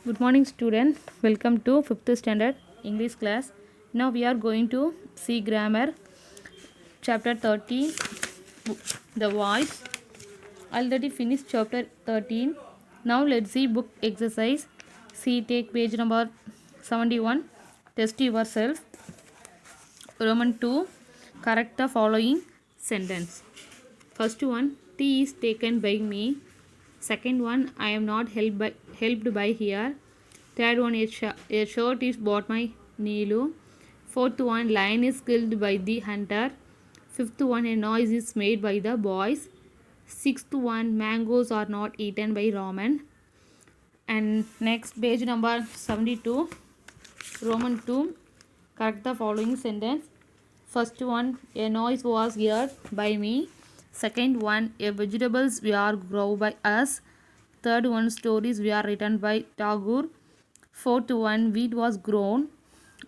Good morning, student. Welcome to 5th standard English class. Now we are going to see grammar, chapter 13, the voice. Already finished chapter 13. Now let's see book exercise. See, take page number 71. Test yourself. Roman 2. Correct the following sentence. First one, tea is taken by me. Second one, I am not helped by here. Third one, a shirt is bought by Neelu. Fourth one, lion is killed by the hunter. Fifth one, a noise is made by the boys. Sixth one, mangoes are not eaten by Roman. And next, page number 72, Roman 2. Correct the following sentence. First one, a noise was heard by me. Second one, a vegetables were grown by us. Third one, stories were written by Tagore. Fourth one, wheat was grown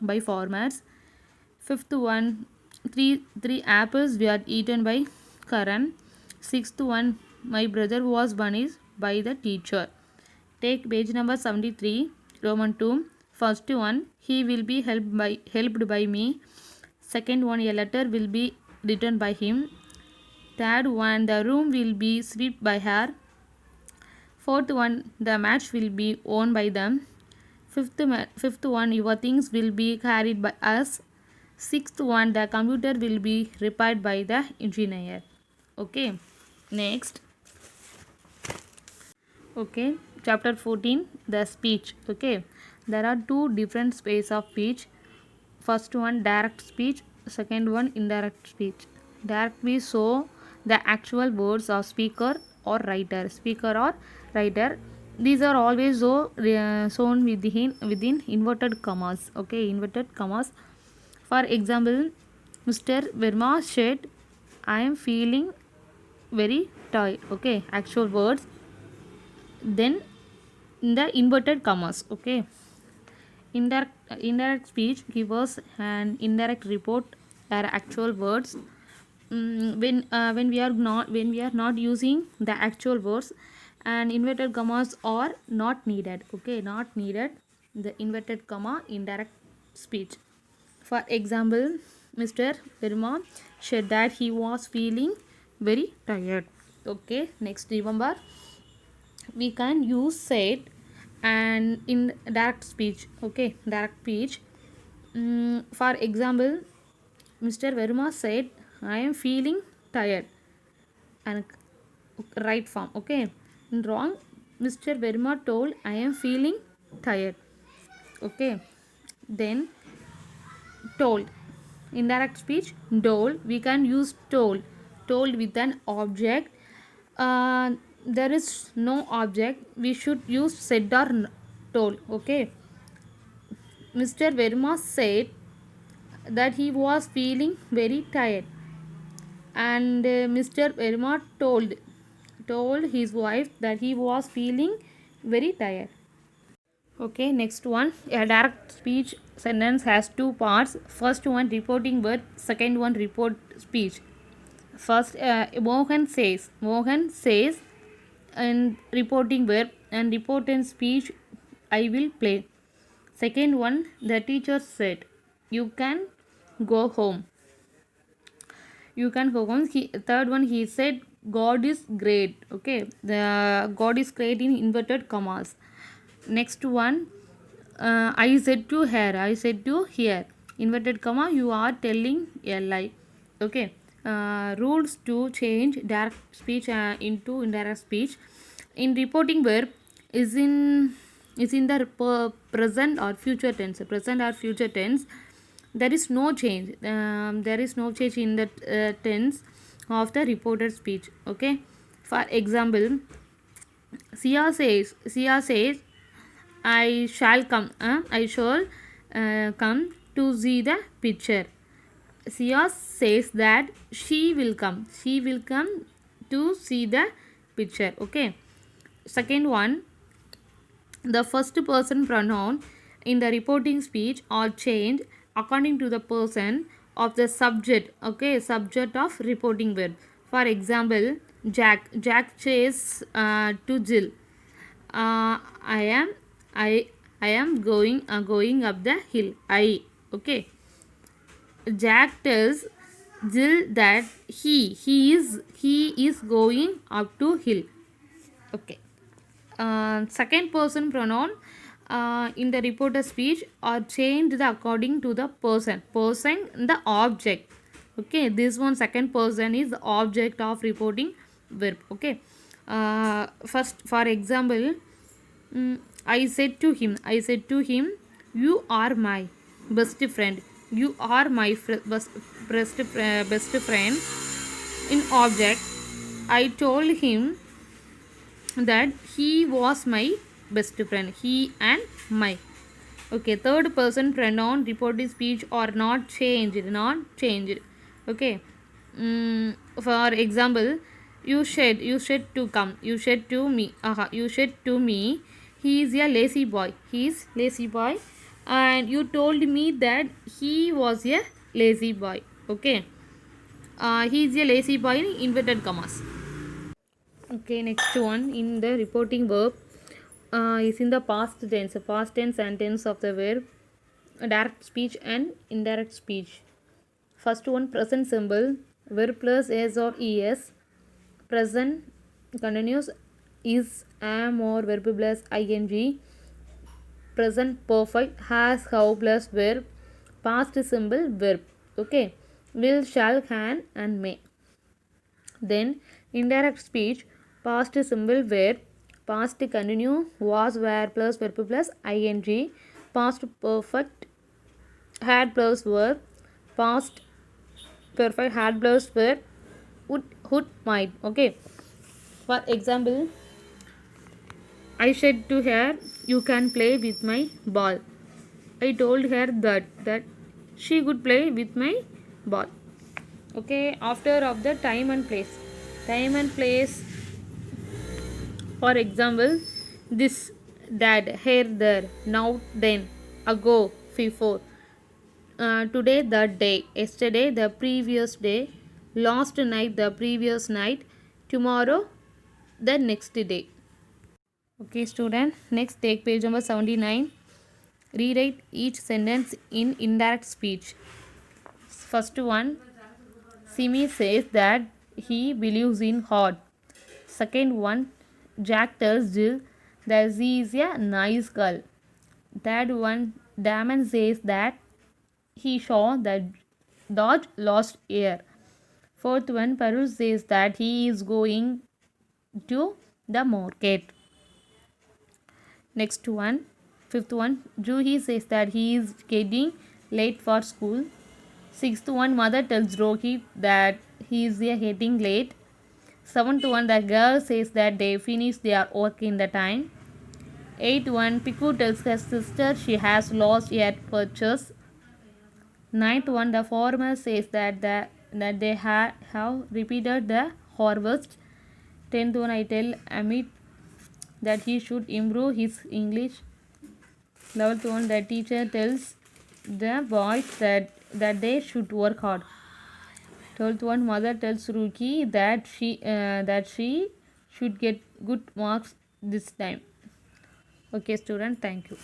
by farmers. Fifth one, three apples were eaten by Karan. Sixth one, my brother was punished by the teacher. Take page number 73, Roman 2. First one, he will be helped by me. Second one, a letter will be written by him. Third one, the room will be swept by her. Fourth one, the match will be owned by them. Fifth one, your things will be carried by us. Sixth one, the computer will be repaired by the engineer. Okay, next. Okay, chapter 14, the speech. Okay, there are two different ways of speech. First one, direct speech. Second one, indirect speech. Direct speech show the actual words of speaker or writer. These are always shown within inverted commas. Okay, inverted commas. For example, Mr. Verma said, I am feeling very tired. Okay, actual words. Then in the inverted commas. Okay, indirect speech gives us an indirect report or actual words. When we are not using the actual words, and inverted commas are not needed. Okay, not needed. The inverted comma, indirect speech. For example, Mr. Verma said that he was feeling very tired. Okay, next, remember, we can use said and in direct speech. Okay, direct speech. For example, Mr. Verma said, I am feeling tired. And right form. Okay, in wrong, Mr. Verma told, I am feeling tired. Okay, then told, indirect speech. Told, we can use told with an object. There is no object, we should use said or told. Okay, Mr. Verma said that he was feeling very tired, and Mr. Verma told his wife that he was feeling very tired. Okay, next one, a direct speech sentence has two parts. First one, reporting word. Second one, report speech. First, Mohan says and reporting verb, and reporting speech, I will play. Second one, the teacher said, you can go home. Third one, he said, God is great. Okay, the God is great in inverted commas. Next one, I said to her, I said to here, inverted comma, you are telling a lie. Okay, rules to change direct speech into indirect speech. In reporting verb is in the present or future tense. There is no change. There is no change in the tense of the reported speech. Okay, for example, Sia says, I shall come. I shall come to see the picture. Sia says that she will come. She will come to see the picture. Okay. Second one, the first person pronoun in the reporting speech are changed according to the person of the subject. Okay, subject of reporting verb. For example, Jack says to Jill, I am I am going up the hill. I. Okay. Jack tells Jill that he is going up to hill. Okay. Second person pronoun in the reporter speech are changed according to the person the object. Okay, this one second person is the object of reporting verb. Okay, first for example, I said to him, you are my best friend. You are my best friend. In object, I told him that he was my best friend. He and my. Okay, third person pronoun reported speech or not changed. Okay. For example, you said to come. You said to me. You said to me. He is a lazy boy. He is lazy boy, and you told me that he was a lazy boy. Okay. He is a lazy boy in inverted commas. Okay, next one in the reporting verb is in the past tense sentence of the verb, direct speech and indirect speech. First one, present simple, verb plus s or es, present continuous is, am or verb plus ing, present perfect has, how plus verb, past simple verb. Okay, will, shall, can and may. Then indirect speech, past simple verb, past continue was, were plus verb plus ing, past perfect had plus verb, past perfect had plus verb, would might. Okay. For example, I said to her, you can play with my ball. I told her that she could play with my ball. Okay, after of the time and place. Time and place. For example, this, that, here, there, now, then, ago, before, today, that day, yesterday, the previous day, last night, the previous night, tomorrow, the next day. Okay, student. Next, take page number 79. Rewrite each sentence in indirect speech. First one, Simi says that he believes in God. Second one, Jack tells Jill that she is a nice girl. Third one, Damon says that he saw the dog last year. Fourth one, Parul says that he is going to the market. Next one, fifth one, Juhi says that he is getting late for school. Sixth one, mother tells Rohit that he is getting late. Seventh one, the girl says that they finish their work in the time. Eighth one, Piku tells her sister she has lost yet purchase. Ninth one, the farmer says that they have repeated the harvest. 10th one, I tell Amit that he should improve his English. 11th one, the teacher tells the boys that they should work hard. 12th one, mother tells Ruki that she should get good marks this time. Okay, student, thank you.